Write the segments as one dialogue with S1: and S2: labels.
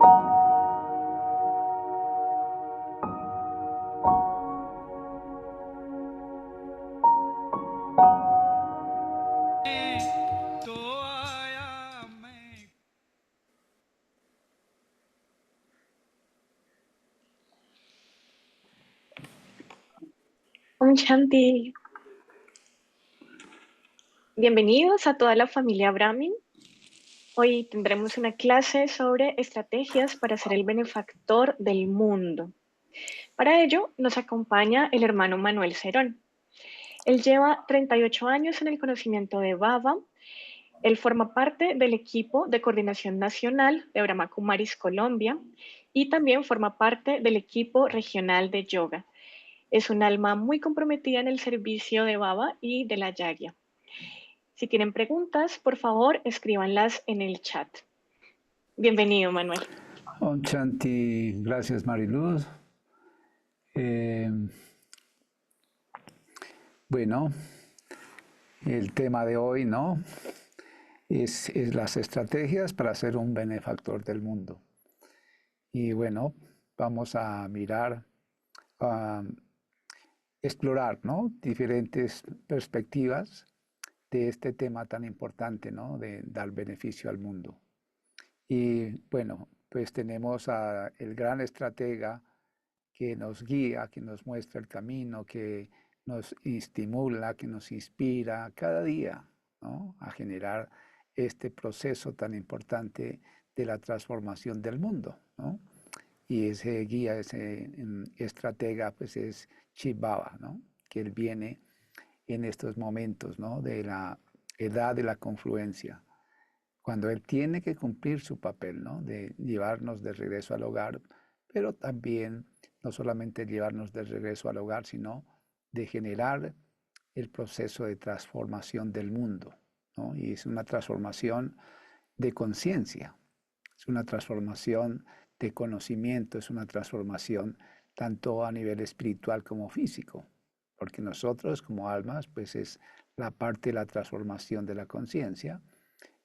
S1: Om Shanti. Bienvenidos a toda la familia Brahmin. Hoy tendremos una clase sobre estrategias para ser el benefactor del mundo. Para ello nos acompaña el hermano Manuel Cerón. Él lleva 38 años en el conocimiento de Baba. Él forma parte del equipo de coordinación nacional de Brahma Kumaris Colombia y también forma parte del equipo regional de yoga. Es un alma muy comprometida en el servicio de Baba y de la Yagya. Si tienen preguntas, por favor, escríbanlas en el chat. Bienvenido, Manuel.
S2: Om Shanti, gracias Mariluz. Bueno, el tema de hoy, ¿no? Es las estrategias para ser un benefactor del mundo. Y bueno, vamos a mirar, a explorar, ¿no? Diferentes perspectivas de este tema tan importante, ¿no? De dar beneficio al mundo. Y bueno, pues tenemos el gran estratega que nos guía, que nos muestra el camino, que nos estimula, que nos inspira cada día, ¿no? A generar este proceso tan importante de la transformación del mundo, ¿no? Y ese guía, ese estratega, pues es Shiv Baba, ¿no? Que él viene en estos momentos, ¿no? De la edad de la confluencia, cuando él tiene que cumplir su papel, ¿no? De llevarnos de regreso al hogar, pero también no solamente llevarnos de regreso al hogar, sino de generar el proceso de transformación del mundo, ¿no? Y es una transformación de conciencia, es una transformación de conocimiento, es una transformación tanto a nivel espiritual como físico, porque nosotros como almas, pues es la parte de la transformación de la conciencia,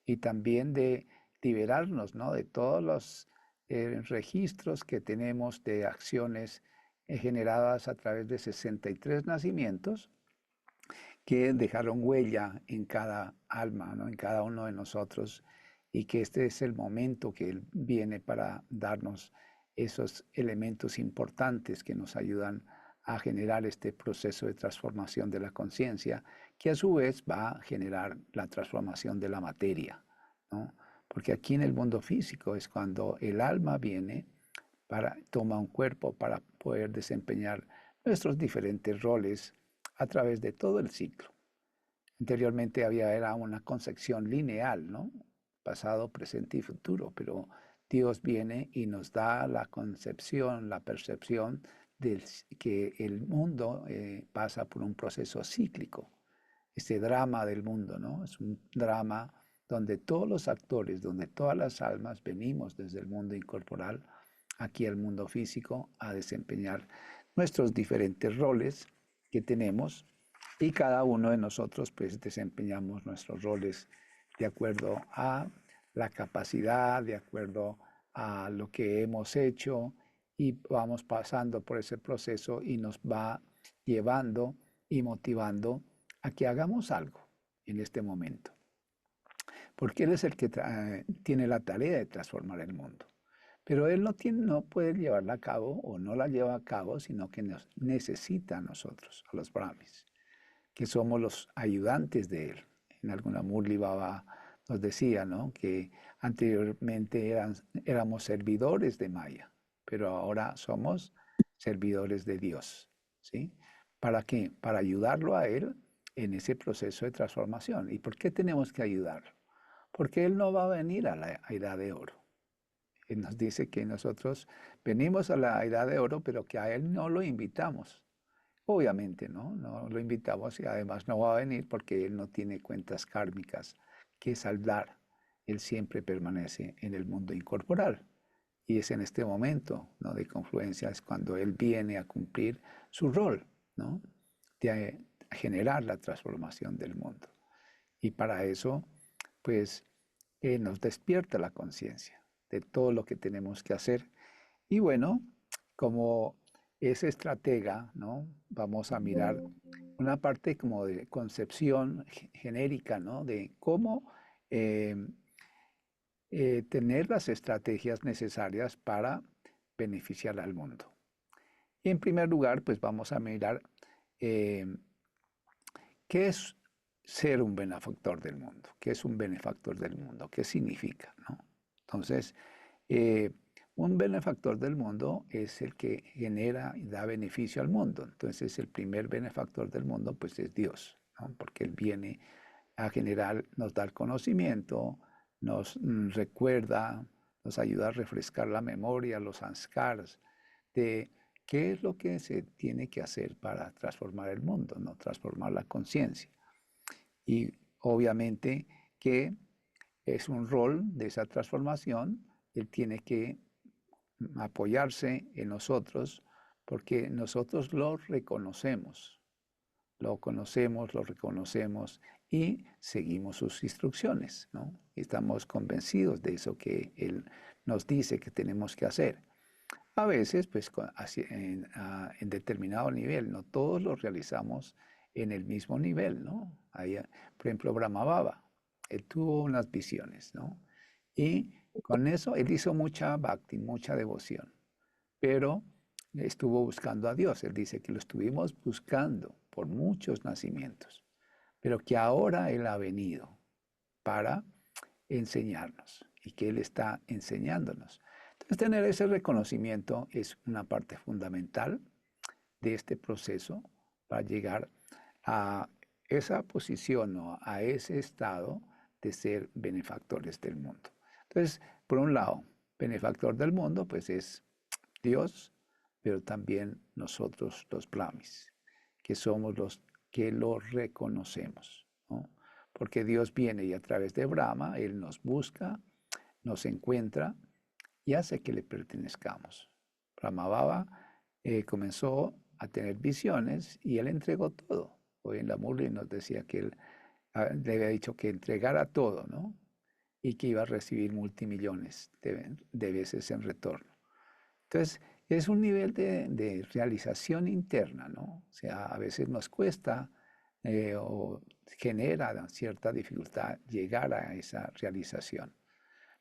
S2: y también de liberarnos, ¿no? De todos los registros que tenemos de acciones generadas a través de 63 nacimientos que dejaron huella en cada alma, ¿no? En cada uno de nosotros, y que este es el momento que Él viene para darnos esos elementos importantes que nos ayudan a generar este proceso de transformación de la conciencia, que a su vez va a generar la transformación de la materia, ¿no? Porque aquí en el mundo físico es cuando el alma viene toma un cuerpo para poder desempeñar nuestros diferentes roles a través de todo el ciclo. Anteriormente era una concepción lineal, ¿no? Pasado, presente y futuro, pero Dios viene y nos da la concepción, la percepción de que el mundo pasa por un proceso cíclico. Este drama del mundo, ¿no? Es un drama donde todos los actores, donde todas las almas venimos desde el mundo incorporal aquí al mundo físico a desempeñar nuestros diferentes roles que tenemos, y cada uno de nosotros pues desempeñamos nuestros roles de acuerdo a la capacidad, de acuerdo a lo que hemos hecho, y vamos pasando por ese proceso y nos va llevando y motivando a que hagamos algo en este momento. Porque Él es el que tiene la tarea de transformar el mundo. Pero Él no puede llevarla a cabo o no la lleva a cabo, sino que nos necesita a nosotros, a los Brahmis, que somos los ayudantes de Él. En alguna Murli Baba nos decía, ¿no? Que anteriormente éramos servidores de Maya, pero ahora somos servidores de Dios, ¿sí? ¿Para qué? Para ayudarlo a Él en ese proceso de transformación. ¿Y por qué tenemos que ayudarlo? Porque Él no va a venir a la edad de oro. Él nos dice que nosotros venimos a la edad de oro, pero que a Él no lo invitamos. Obviamente, ¿no? No lo invitamos, y además no va a venir porque Él no tiene cuentas kármicas que saldar. Él siempre permanece en el mundo incorporal. Y es en este momento, ¿no? De confluencia, es cuando Él viene a cumplir su rol, ¿no? De generar la transformación del mundo. Y para eso, pues, nos despierta la conciencia. de todo lo que tenemos que hacer. Y bueno, como es estratega, ¿no? Vamos a mirar una parte como de concepción genérica, ¿no? De cómo eh, tener las estrategias necesarias para beneficiar al mundo. Y en primer lugar, pues vamos a mirar eh, qué es ser un benefactor del mundo, qué es un benefactor del mundo, qué significa, ¿no? Entonces, eh, un benefactor del mundo es el que genera y da beneficio al mundo. Entonces, el primer benefactor del mundo, pues es Dios, ¿no? Porque Él viene a generar, nos da el conocimiento, nos recuerda, nos ayuda a refrescar la memoria, los sanskars, de qué es lo que se tiene que hacer para transformar el mundo, ¿no? Transformar la conciencia. Y obviamente que es un rol de esa transformación, Él tiene que apoyarse en nosotros porque nosotros lo conocemos, lo reconocemos y seguimos sus instrucciones, ¿no? Estamos convencidos de eso que Él nos dice que tenemos que hacer. A veces, pues, en determinado nivel, no todos lo realizamos en el mismo nivel, ¿no? Por ejemplo, Brahma Baba, él tuvo unas visiones, ¿no? Y con eso él hizo mucha bhakti, mucha devoción, pero estuvo buscando a Dios. Él dice que lo estuvimos buscando por muchos nacimientos, pero que ahora Él ha venido para enseñarnos y que Él está enseñándonos. Entonces, tener ese reconocimiento es una parte fundamental de este proceso para llegar a esa posición o a ese estado de ser benefactores del mundo. Entonces, por un lado, benefactor del mundo, pues es Dios, pero también nosotros los Brahmis, que somos los que lo reconocemos, ¿no? Porque Dios viene y a través de Brahma, Él nos busca, nos encuentra y hace que le pertenezcamos. Brahmababa comenzó a tener visiones y él entregó todo. Hoy en la Murli nos decía que él le había dicho que entregara todo, ¿no? Y que iba a recibir multimillones de veces en retorno. Entonces, es un nivel de realización interna, ¿no? O sea, a veces nos cuesta o genera cierta dificultad llegar a esa realización.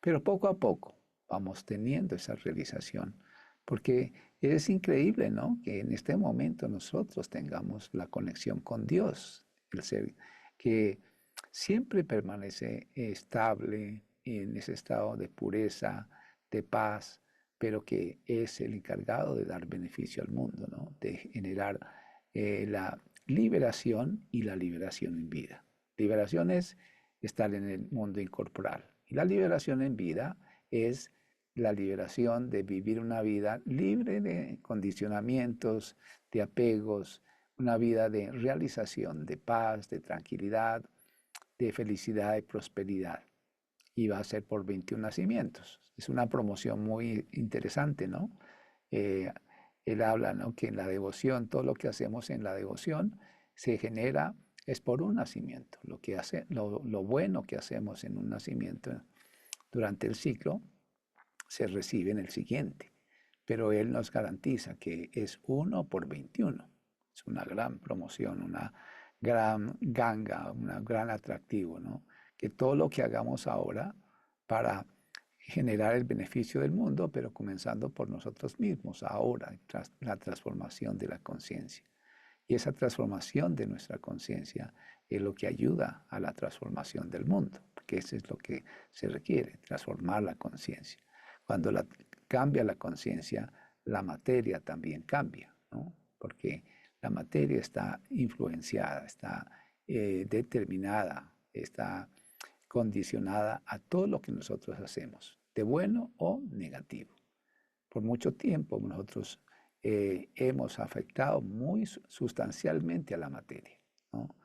S2: Pero poco a poco vamos teniendo esa realización, porque es increíble, ¿no? Que en este momento nosotros tengamos la conexión con Dios, el ser que siempre permanece estable en ese estado de pureza, de paz, pero que es el encargado de dar beneficio al mundo, ¿no? De generar la liberación y la liberación en vida. Liberación es estar en el mundo incorporal. Y la liberación en vida es la liberación de vivir una vida libre de condicionamientos, de apegos, una vida de realización, de paz, de tranquilidad, de felicidad, de prosperidad. Y va a ser por 21 nacimientos. Es una promoción muy interesante, ¿no? Eh, Él habla, ¿no? Que en la devoción, todo lo que hacemos en la devoción se genera es por un nacimiento. Lo bueno que hacemos en un nacimiento durante el ciclo se recibe en el siguiente. Pero Él nos garantiza que es 1 por 21. Es una gran promoción, una gran ganga, un gran atractivo, ¿no? Que todo lo que hagamos ahora para generar el beneficio del mundo, pero comenzando por nosotros mismos, ahora, tras la transformación de la conciencia. Y esa transformación de nuestra conciencia es lo que ayuda a la transformación del mundo, porque eso es lo que se requiere, transformar la conciencia. Cuando cambia la conciencia, la materia también cambia, ¿no? Porque la materia está influenciada, está determinada, está condicionada a todo lo que nosotros hacemos, de bueno o negativo. Por mucho tiempo nosotros hemos afectado muy sustancialmente a la materia, ¿no?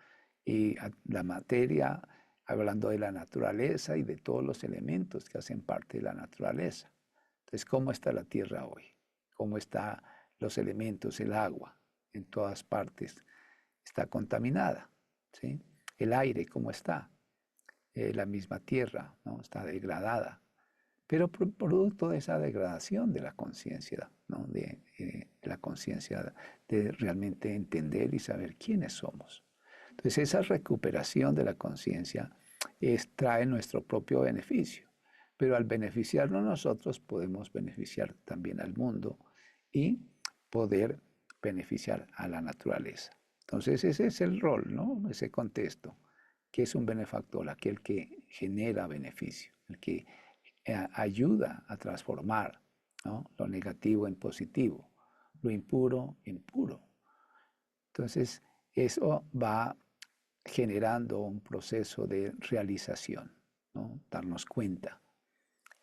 S2: Y a la materia, hablando de la naturaleza y de todos los elementos que hacen parte de la naturaleza. Entonces, ¿cómo está la tierra hoy? ¿Cómo están los elementos, el agua? En todas partes está contaminada, ¿sí? El aire, ¿cómo está? La misma tierra, ¿no? Está degradada. pero producto de esa degradación de la conciencia, ¿no? De la conciencia de realmente entender y saber quiénes somos. Entonces esa recuperación de la conciencia trae nuestro propio beneficio, pero al beneficiarnos nosotros podemos beneficiar también al mundo y poder beneficiar a la naturaleza. Entonces ese es el rol, ¿no? Ese contexto, que es un benefactor, aquel que genera beneficio, el que ayuda a transformar, ¿no? Lo negativo en positivo, lo impuro en puro. Entonces eso va generando un proceso de realización, ¿no? Darnos cuenta.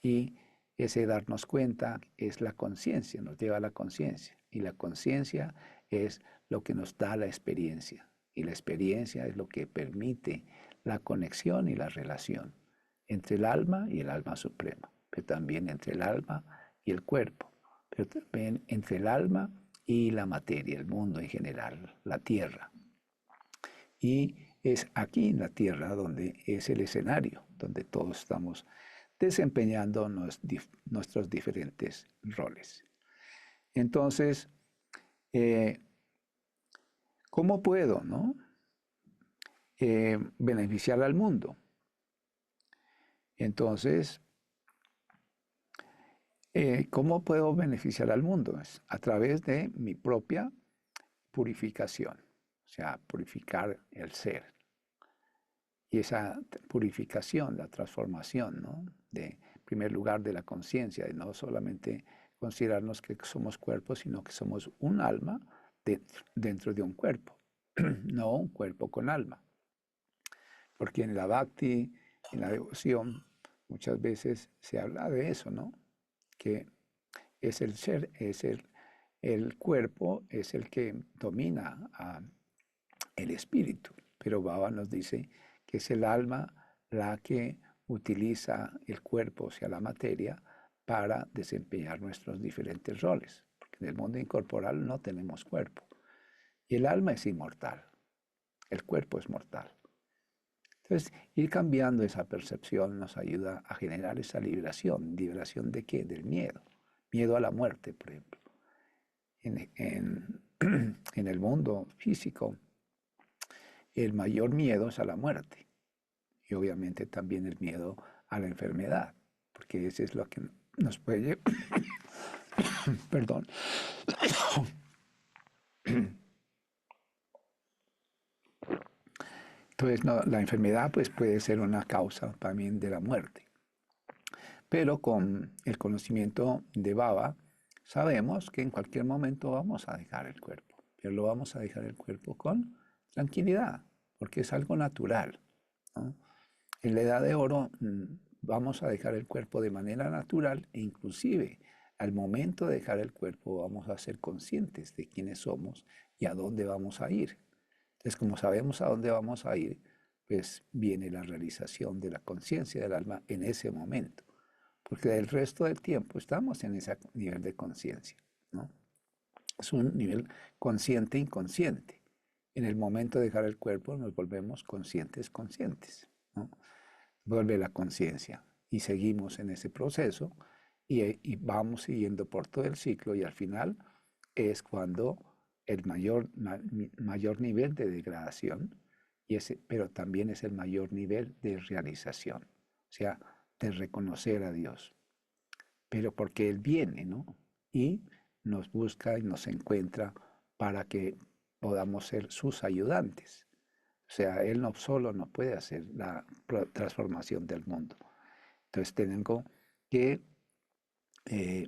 S2: Y ese darnos cuenta es la conciencia, nos lleva a la conciencia. Y la conciencia es lo que nos da la experiencia. Y la experiencia es lo que permite la conexión y la relación entre el alma y el alma suprema, pero también entre el alma y el cuerpo, pero también entre el alma y la materia, el mundo en general, la tierra. Y es aquí en la tierra donde es el escenario, donde todos estamos desempeñando nuestros diferentes roles. Entonces, ¿cómo puedo, no? Beneficiar al mundo? Entonces, ¿cómo puedo beneficiar al mundo? Es a través de mi propia purificación, o sea, purificar el ser. Y esa purificación, la transformación, ¿no? En primer lugar, de la conciencia, de no solamente considerarnos que somos cuerpos, sino que somos un alma dentro de un cuerpo, no un cuerpo con alma. Porque en la bhakti, en la devoción, muchas veces se habla de eso, ¿no? Que es el ser, es el cuerpo, es el que domina el espíritu. Pero Baba nos dice que es el alma la que utiliza el cuerpo, o sea, la materia, para desempeñar nuestros diferentes roles. Porque en el mundo incorporal no tenemos cuerpo. Y el alma es inmortal. El cuerpo es mortal. Entonces, ir cambiando esa percepción nos ayuda a generar esa liberación. ¿Liberación de qué? Del miedo. Miedo a la muerte, por ejemplo. En el mundo físico, el mayor miedo es a la muerte. Y obviamente también el miedo a la enfermedad, porque ese es lo que nos puede llevar. Perdón. Entonces, no, la enfermedad pues, puede ser una causa también de la muerte. Pero con el conocimiento de Baba, sabemos que en cualquier momento vamos a dejar el cuerpo. Pero lo vamos a dejar el cuerpo con tranquilidad, porque es algo natural, ¿no? En la Edad de Oro vamos a dejar el cuerpo de manera natural e inclusive al momento de dejar el cuerpo vamos a ser conscientes de quiénes somos y a dónde vamos a ir. Entonces, como sabemos a dónde vamos a ir, pues viene la realización de la conciencia del alma en ese momento, porque el resto del tiempo estamos en ese nivel de conciencia, ¿no? Es un nivel consciente-inconsciente. En el momento de dejar el cuerpo nos volvemos conscientes, ¿no? Vuelve la conciencia y seguimos en ese proceso y vamos siguiendo por todo el ciclo y al final es cuando el mayor nivel de degradación, pero también es el mayor nivel de realización, o sea, de reconocer a Dios. Pero porque Él viene, ¿no? Y nos busca y nos encuentra para que podamos ser sus ayudantes. O sea, Él no solo no puede hacer la transformación del mundo. Entonces tengo que eh,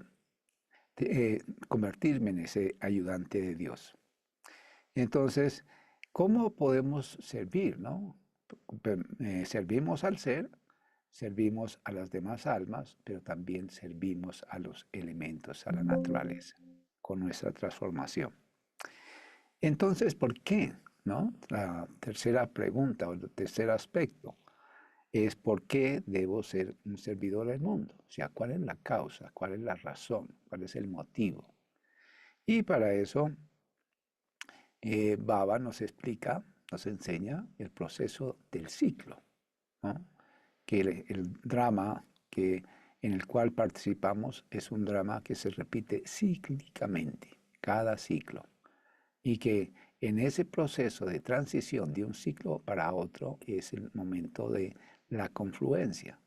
S2: convertirme en ese ayudante de Dios. Entonces, ¿cómo podemos servir, no? Servimos al ser, servimos a las demás almas, pero también servimos a los elementos, a la naturaleza, con nuestra transformación. Entonces, ¿por qué? ¿No? La tercera pregunta o el tercer aspecto es ¿por qué debo ser un servidor del mundo? O sea, ¿cuál es la causa? ¿Cuál es la razón? ¿Cuál es el motivo? Y para eso, Baba nos explica, nos enseña el proceso del ciclo, ¿no? Que el drama que en el cual participamos es un drama que se repite cíclicamente, cada ciclo, y que en ese proceso de transición de un ciclo para otro es el momento de la confluencia.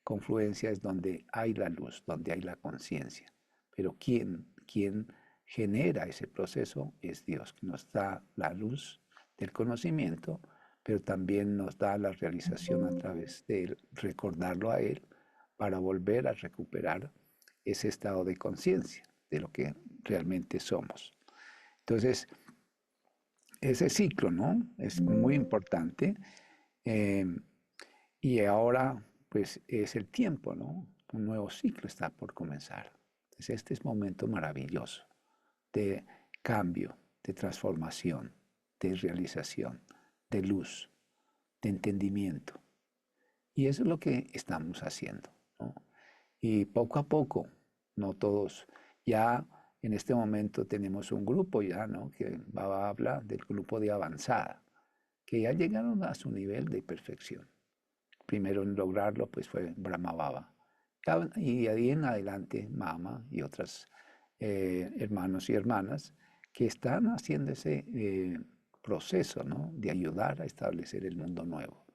S2: Confluencia es donde hay la luz, donde hay la conciencia. Pero quien genera ese proceso es Dios, que nos da la luz del conocimiento, pero también nos da la realización a través de recordarlo a Él para volver a recuperar ese estado de conciencia de lo que realmente somos. Entonces, ese ciclo, ¿no? Es muy importante. eh, y ahora, pues, es el tiempo, ¿no? Un nuevo ciclo está por comenzar. Entonces, este es un momento maravilloso de cambio, de transformación, de realización, de luz, de entendimiento. Y eso es lo que estamos haciendo, ¿no? Y poco a poco, no todos, ya en este momento tenemos un grupo ya, ¿no? Que va a hablar del grupo de avanzada, que ya llegaron a su nivel de perfección. Primero en lograrlo, pues fue Brahma Baba. Y ahí en adelante, Mama y otras hermanos y hermanas que están haciendo ese proceso, ¿no? De ayudar a establecer el mundo nuevo.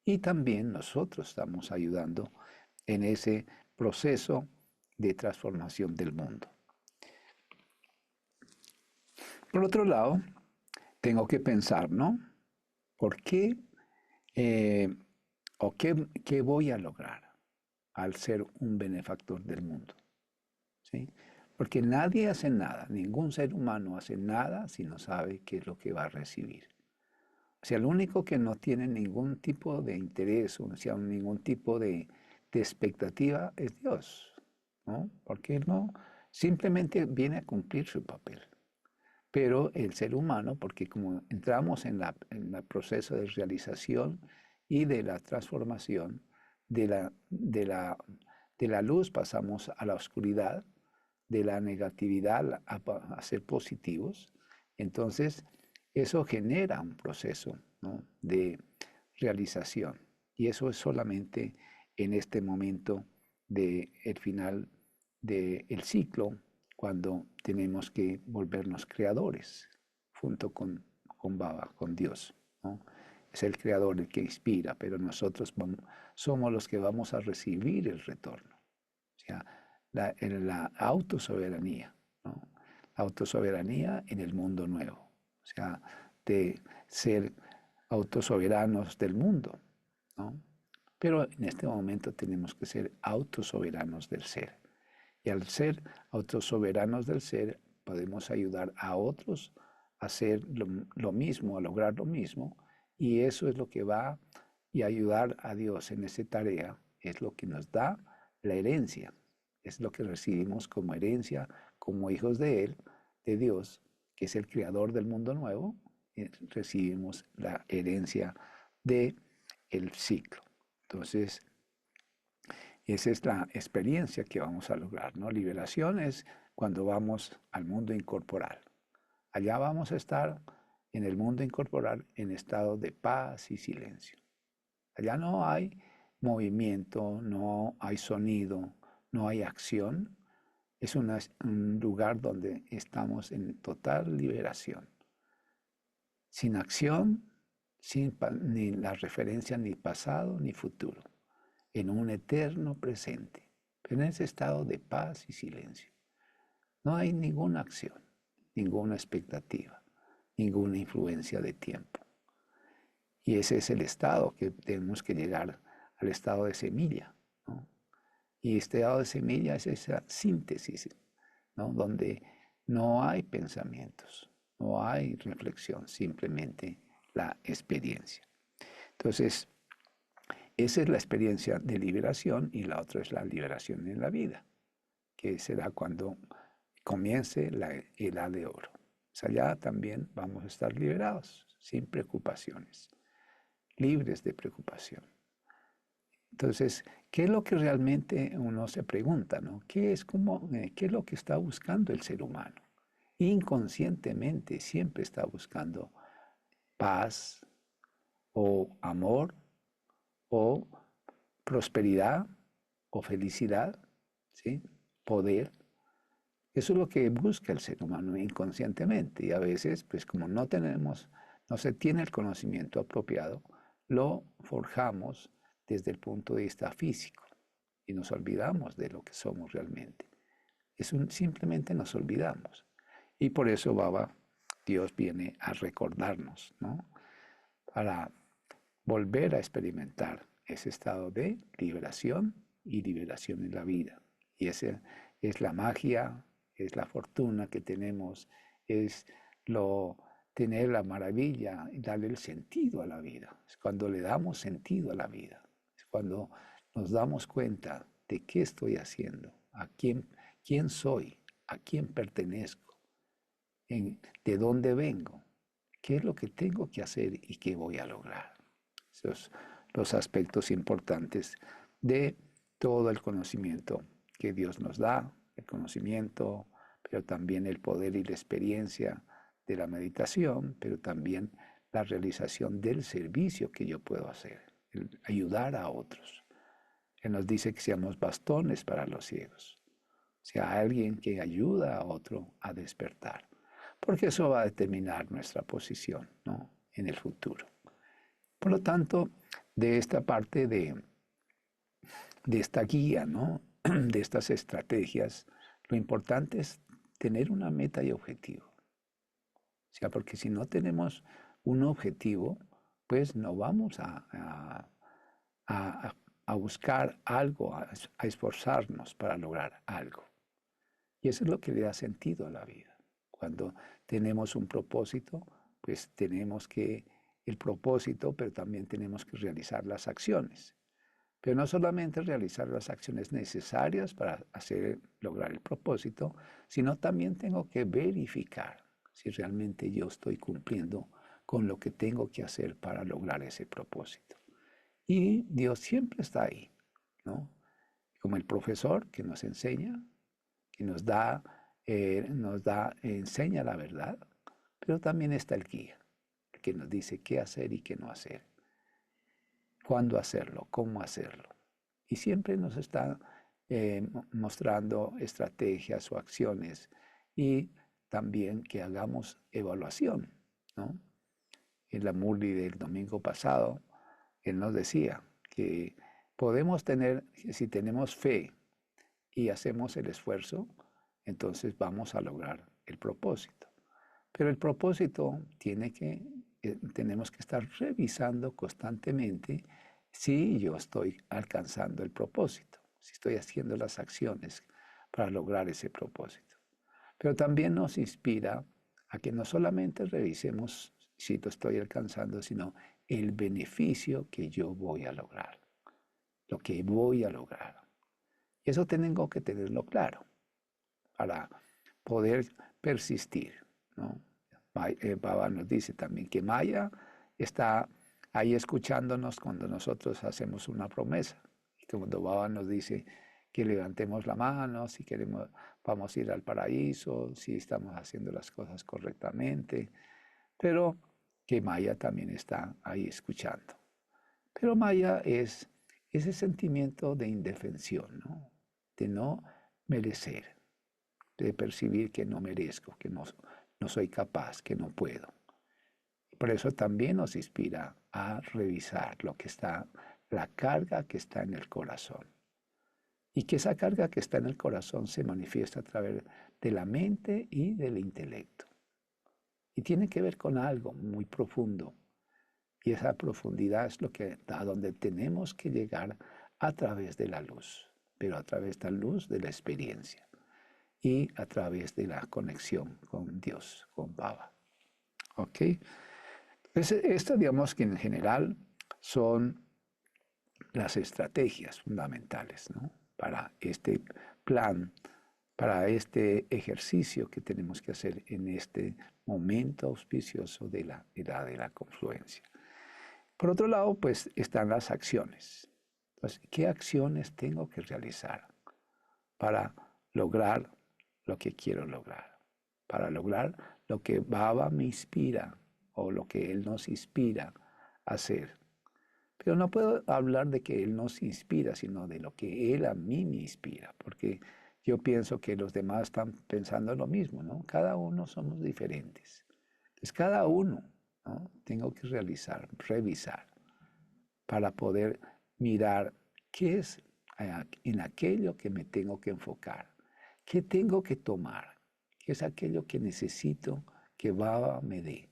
S2: Y también nosotros estamos ayudando en ese proceso de transformación del mundo. Por otro lado, tengo que pensar, ¿no? ¿Por qué eh, o qué voy a lograr al ser un benefactor del mundo? ¿Sí? Porque nadie hace nada, ningún ser humano hace nada si no sabe qué es lo que va a recibir. O sea, el único que no tiene ningún tipo de interés, o sea, ningún tipo de expectativa es Dios, ¿no? Porque Él no simplemente viene a cumplir su papel. Pero el ser humano, porque como entramos en el proceso de realización y de la transformación de la luz, pasamos a la oscuridad, de la negatividad a ser positivos, entonces eso genera un proceso, ¿no? De realización. Y eso es solamente en este momento del final del ciclo, cuando tenemos que volvernos creadores, junto con Baba, con Dios, ¿no? Es el creador el que inspira, pero nosotros somos los que vamos a recibir el retorno. O sea, la autosoberanía, ¿no? La autosoberanía en el mundo nuevo. O sea, de ser autosoberanos del mundo, ¿no? Pero en este momento tenemos que ser autosoberanos del ser. Y al ser autosoberanos del ser, podemos ayudar a otros a hacer lo mismo, a lograr lo mismo. Y eso es lo que va y ayudar a Dios en esa tarea, es lo que nos da la herencia. Es lo que recibimos como herencia, como hijos de Él, de Dios, que es el creador del mundo nuevo. Recibimos la herencia de el ciclo. Entonces, esa es la experiencia que vamos a lograr, ¿no? Liberación es cuando vamos al mundo incorporal. Allá vamos a estar en el mundo incorporal en estado de paz y silencio. Allá no hay movimiento, no hay sonido, no hay acción. Es un lugar donde estamos en total liberación. Sin acción, sin ni la referencia ni pasado ni futuro, en un eterno presente, pero en ese estado de paz y silencio. No hay ninguna acción, ninguna expectativa, ninguna influencia de tiempo. Y ese es el estado que tenemos que llegar, al estado de semilla, ¿no? Y este estado de semilla es esa síntesis, ¿no? Donde no hay pensamientos, no hay reflexión, simplemente la experiencia. Entonces, esa es la experiencia de liberación y la otra es la liberación en la vida, que será cuando comience la edad de oro. O sea, ya también vamos a estar liberados, sin preocupaciones, libres de preocupación. Entonces, ¿qué es lo que realmente uno se pregunta, ¿no? ¿Qué es lo que está buscando el ser humano? Inconscientemente siempre está buscando paz o amor o prosperidad o felicidad, ¿sí? Poder. Eso es lo que busca el ser humano inconscientemente y a veces, pues como no se tiene el conocimiento apropiado, lo forjamos desde el punto de vista físico y nos olvidamos de lo que somos realmente. Simplemente nos olvidamos. Y por eso, Baba, Dios viene a recordarnos, ¿no? Para volver a experimentar ese estado de liberación y liberación en la vida. Y esa es la magia, es la fortuna que tenemos, es tener la maravilla y darle el sentido a la vida. Es cuando le damos sentido a la vida. Es cuando nos damos cuenta de qué estoy haciendo, quién soy, a quién pertenezco, de dónde vengo, qué es lo que tengo que hacer y qué voy a lograr. Esos los aspectos importantes de todo el conocimiento que Dios nos da, el conocimiento, pero también el poder y la experiencia de la meditación, pero también la realización del servicio que yo puedo hacer, el ayudar a otros. Él nos dice que seamos bastones para los ciegos, sea alguien que ayuda a otro a despertar, porque eso va a determinar nuestra posición, ¿no?, en el futuro. Por lo tanto, de esta parte de esta guía, ¿no?, de estas estrategias, lo importante es tener una meta y objetivo. O sea, porque si no tenemos un objetivo, pues no vamos a buscar algo, a esforzarnos para lograr algo. Y eso es lo que le da sentido a la vida. Cuando tenemos un propósito, pues tenemos el propósito, pero también tenemos que realizar las acciones. Pero no solamente realizar las acciones necesarias para lograr el propósito, sino también tengo que verificar si realmente yo estoy cumpliendo con lo que tengo que hacer para lograr ese propósito. Y Dios siempre está ahí, ¿no? Como el profesor que nos enseña, que enseña la verdad, pero también está el guía, el que nos dice qué hacer y qué no hacer, cuándo hacerlo, cómo hacerlo. Y siempre nos está mostrando estrategias o acciones y también que hagamos evaluación, ¿no? En la Murli del domingo pasado, él nos decía que podemos tener, si tenemos fe y hacemos el esfuerzo, entonces vamos a lograr el propósito. Pero el propósito tenemos que estar revisando constantemente si yo estoy alcanzando el propósito, si estoy haciendo las acciones para lograr ese propósito. Pero también nos inspira a que no solamente revisemos si lo estoy alcanzando, sino el beneficio que yo voy a lograr, lo que voy a lograr. Y eso tengo que tenerlo claro para poder persistir, ¿no? Baba nos dice también que Maya está ahí escuchándonos cuando nosotros hacemos una promesa. Y cuando Baba nos dice que levantemos la mano, si vamos a ir al paraíso, si estamos haciendo las cosas correctamente, pero que Maya también está ahí escuchando. Pero Maya es ese sentimiento de indefensión, ¿no?, de no merecer, de percibir que no merezco, que no soy capaz, que no puedo. Por eso también nos inspira a revisar la carga que está en el corazón. Y que esa carga que está en el corazón se manifiesta a través de la mente y del intelecto. Y tiene que ver con algo muy profundo. Y esa profundidad es a donde tenemos que llegar a través de la luz, pero a través de la luz de la experiencia y a través de la conexión con Dios, con Baba. ¿Ok? Entonces, esto digamos que en general son las estrategias fundamentales, ¿no?, para este plan, para este ejercicio que tenemos que hacer en este momento auspicioso de la edad de la confluencia. Por otro lado, pues están las acciones. Entonces, ¿qué acciones tengo que realizar para lograr lo que quiero lograr? Para lograr lo que Baba me inspira o lo que Él nos inspira a hacer. Pero no puedo hablar de que Él nos inspira, sino de lo que Él a mí me inspira, porque yo pienso que los demás están pensando lo mismo, ¿no? Cada uno somos diferentes. Entonces, cada uno, ¿no? Tengo que revisar, para poder mirar qué es en aquello que me tengo que enfocar, qué tengo que tomar, qué es aquello que necesito que Baba me dé,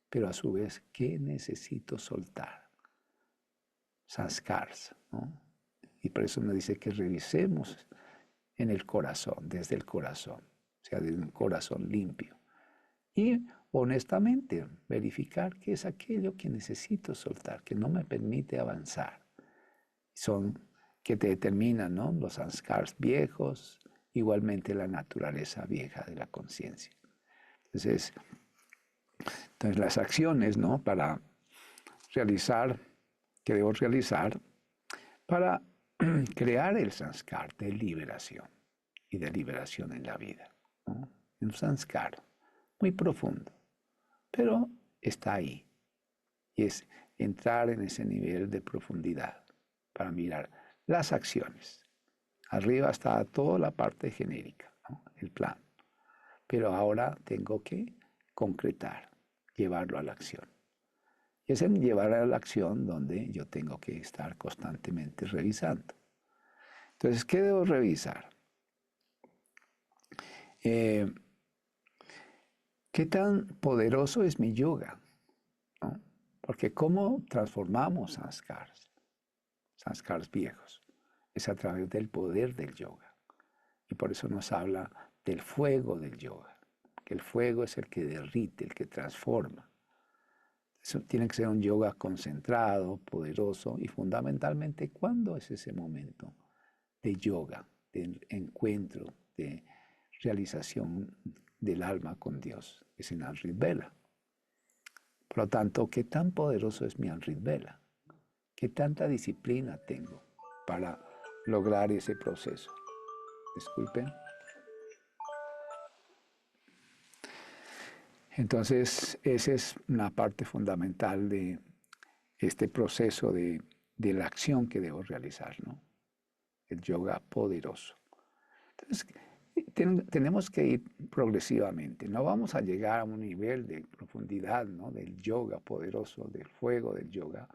S2: pero a su vez, qué necesito soltar. Sanskars, ¿no? Y por eso nos dice que revisemos en el corazón, desde el corazón, o sea, desde un corazón limpio. Y honestamente verificar qué es aquello que necesito soltar, que no me permite avanzar. Son que te determinan, ¿no? Los sanskars viejos, igualmente la naturaleza vieja de la conciencia. Entonces, las acciones, ¿no? Para realizar, que debo realizar, para crear el sanskar de liberación y de liberación en la vida, ¿no? Un sanskar muy profundo, pero está ahí. Y es entrar en ese nivel de profundidad para mirar las acciones. Arriba está toda la parte genérica, ¿no? El plan. Pero ahora tengo que concretar, llevarlo a la acción. Y es en llevar a la acción donde yo tengo que estar constantemente revisando. Entonces, ¿qué debo revisar? ¿Qué tan poderoso es mi yoga? ¿No? Porque ¿cómo transformamos sanskars viejos? Es a través del poder del yoga. Y por eso nos habla del fuego del yoga, que el fuego es el que derrite, el que transforma. Eso tiene que ser un yoga concentrado, poderoso y fundamentalmente, ¿cuándo es ese momento de yoga, de encuentro, de realización del alma con Dios? Es en Amrit Vela. Por lo tanto, ¿qué tan poderoso es mi Amrit Vela? ¿Qué tanta disciplina tengo para lograr ese proceso? Disculpen. Entonces, esa es una parte fundamental de este proceso de la acción que debo realizar, ¿no? El yoga poderoso. Entonces, tenemos que ir progresivamente. No vamos a llegar a un nivel de profundidad, ¿no? Del yoga poderoso, del fuego del yoga,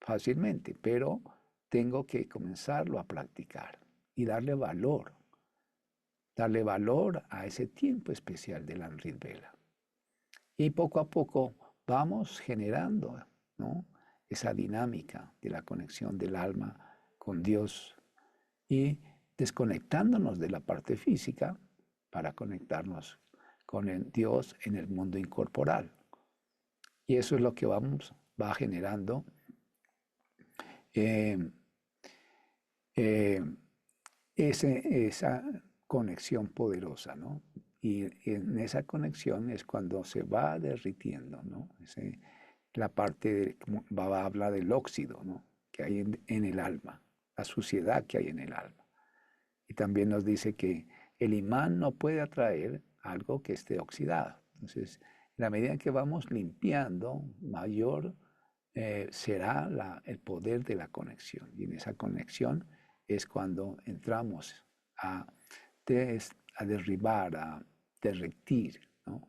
S2: fácilmente, pero tengo que comenzarlo a practicar y darle valor a ese tiempo especial del Amrit Vela. Y poco a poco vamos generando, ¿no? Esa dinámica de la conexión del alma con Dios y desconectándonos de la parte física para conectarnos con el Dios en el mundo incorporal. Y eso es lo que va generando eh, eh, esa conexión poderosa, ¿no? Y en esa conexión es cuando se va derritiendo, ¿no? La parte, como Baba habla del óxido, ¿no? Que hay en el alma, la suciedad que hay en el alma. Y también nos dice que el imán no puede atraer algo que esté oxidado. Entonces, en la medida en que vamos limpiando, mayor será el poder de la conexión. Y en esa conexión es cuando entramos a derribar, a derretir, ¿no?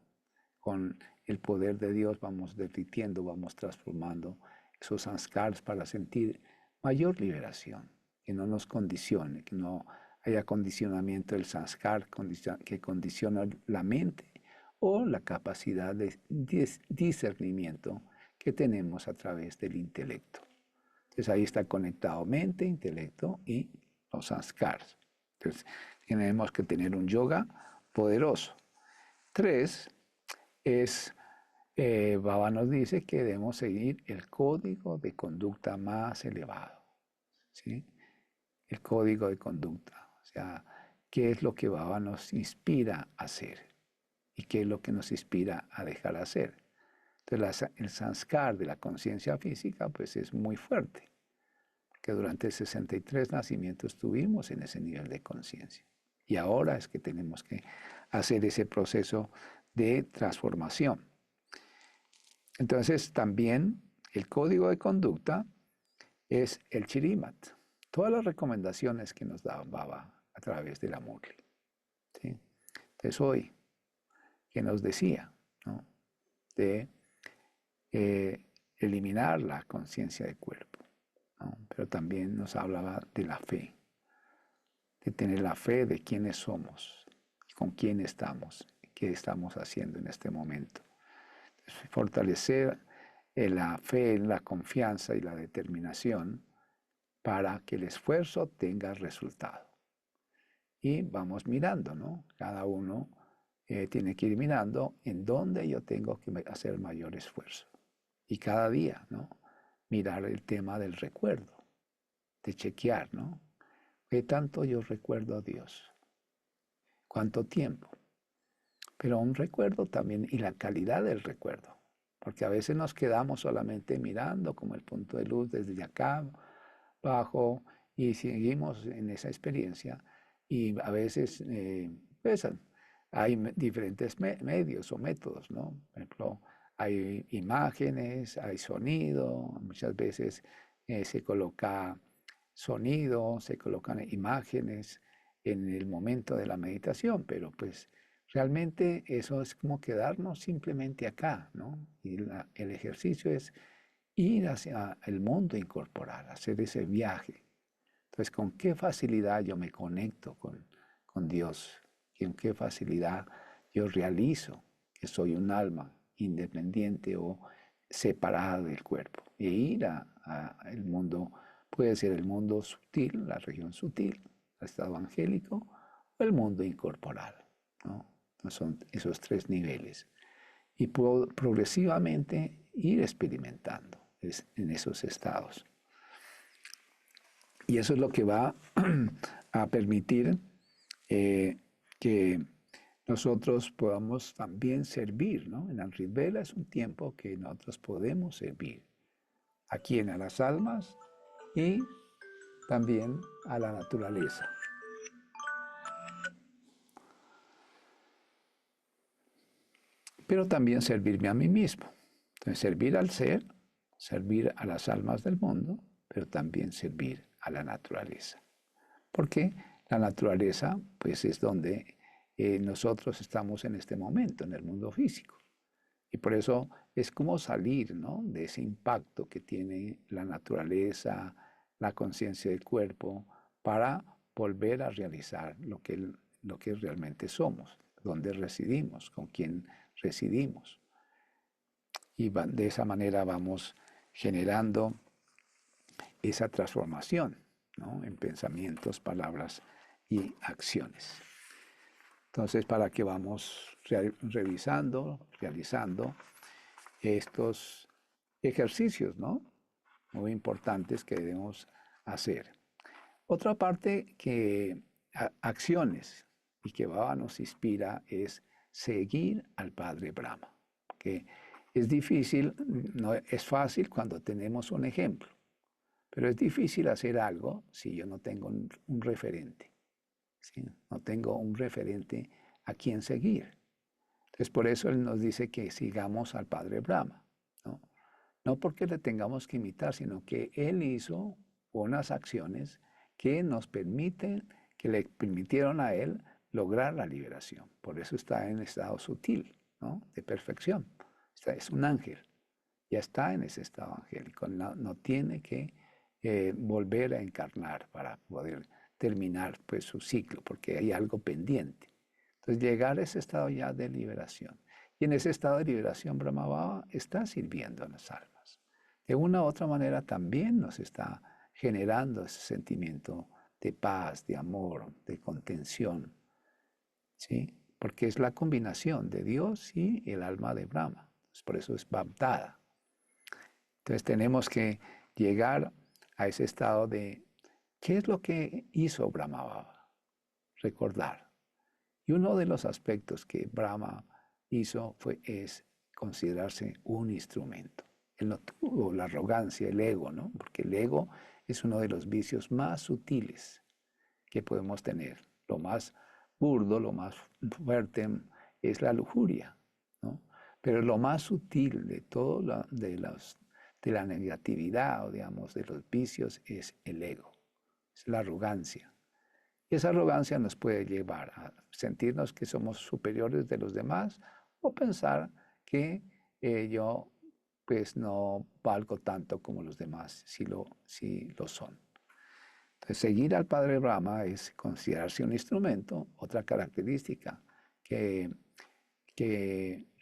S2: Con el poder de Dios vamos derritiendo, vamos transformando esos sanskars para sentir mayor liberación, que no nos condicione, que no haya condicionamiento del sanskar que condiciona la mente o la capacidad de discernimiento que tenemos a través del intelecto. Entonces ahí está conectado mente, intelecto y los sanskars. Entonces tenemos que tener un yoga poderoso. 3 es, Baba nos dice que debemos seguir el código de conducta más elevado, ¿sí? El código de conducta, o sea, qué es lo que Baba nos inspira a hacer y qué es lo que nos inspira a dejar hacer. Entonces, el sanskar de la conciencia física, pues es muy fuerte, que durante 63 nacimientos estuvimos en ese nivel de conciencia. Y ahora es que tenemos que hacer ese proceso de transformación. Entonces, también el código de conducta es el Chirimat. Todas las recomendaciones que nos daba Baba a través del amor. ¿Sí? Entonces hoy, que nos decía, ¿no? De eliminar la conciencia del cuerpo, ¿no? Pero también nos hablaba de la fe, de tener la fe de quiénes somos, con quién estamos, qué estamos haciendo en este momento. Entonces, fortalecer la fe, la confianza y la determinación para que el esfuerzo tenga resultado. Y vamos mirando, ¿no? Cada uno tiene que ir mirando en dónde yo tengo que hacer mayor esfuerzo. Y cada día, ¿no? Mirar el tema del recuerdo, de chequear, ¿no? ¿Qué tanto yo recuerdo a Dios? ¿Cuánto tiempo? Pero un recuerdo también, y la calidad del recuerdo. Porque a veces nos quedamos solamente mirando como el punto de luz desde acá, abajo, y seguimos en esa experiencia. Y a veces, pues, hay diferentes medios o métodos, ¿no? Por ejemplo, hay imágenes, hay sonido, muchas veces se coloca sonido, se colocan imágenes en el momento de la meditación, pero pues realmente eso es como quedarnos simplemente acá, ¿no? Y el ejercicio es ir hacia el mundo incorporal, hacer ese viaje. Entonces, ¿con qué facilidad yo me conecto con Dios? ¿Con qué facilidad yo realizo que soy un alma independiente o separada del cuerpo? E ir al mundo, puede ser el mundo sutil, la región sutil, el estado angélico, o el mundo incorporal, ¿no? Son esos tres niveles. Y puedo progresivamente ir experimentando en esos estados. Y eso es lo que va a permitir que nosotros podamos también servir, ¿no? En Amrit Vela es un tiempo que nosotros podemos servir a quien, a las almas y también a la naturaleza. Pero también servirme a mí mismo. Entonces, servir al ser, servir a las almas del mundo, pero también servir a la naturaleza. Porque la naturaleza, pues, es donde nosotros estamos en este momento, en el mundo físico. Y por eso es como salir, ¿no? De ese impacto que tiene la naturaleza, la conciencia del cuerpo, para volver a realizar lo que realmente somos, dónde residimos, con quién residimos. Y de esa manera vamos generando esa transformación, ¿no? En pensamientos, palabras y acciones. Entonces, para que vamos realizando estos ejercicios, ¿no? Muy importantes que debemos hacer. Otra parte que acciones y que Baba nos inspira es seguir al Padre Brahma, que es difícil, no es fácil cuando tenemos un ejemplo, pero es difícil hacer algo si yo no tengo un referente, ¿sí? No tengo un referente a quien seguir. Entonces, por eso Él nos dice que sigamos al Padre Brahma, ¿no? No porque le tengamos que imitar, sino que Él hizo unas acciones que nos permiten, que le permitieron a Él lograr la liberación. Por eso está en estado sutil, ¿no? De perfección. Es un ángel, ya está en ese estado angélico, no tiene que volver a encarnar para poder terminar pues, su ciclo, porque hay algo pendiente. Entonces, llegar a ese estado ya de liberación. Y en ese estado de liberación, Brahma Baba está sirviendo a las almas. De una u otra manera también nos está generando ese sentimiento de paz, de amor, de contención, ¿sí? Porque es la combinación de Dios y el alma de Brahma. Por eso es baptada. Entonces tenemos que llegar a ese estado de ¿qué es lo que hizo Brahma Baba? Recordar. Y uno de los aspectos que Brahma hizo es considerarse un instrumento. Él no tuvo la arrogancia, el ego, ¿no? Porque el ego es uno de los vicios más sutiles que podemos tener. Lo más burdo, lo más fuerte es la lujuria, ¿no? Pero lo más sutil de de la negatividad o digamos de los vicios es el ego, es la arrogancia. Y esa arrogancia nos puede llevar a sentirnos que somos superiores de los demás o pensar que yo pues no valgo tanto como los demás, si lo son. Entonces, seguir al Padre Brahma es considerarse un instrumento. Otra característica que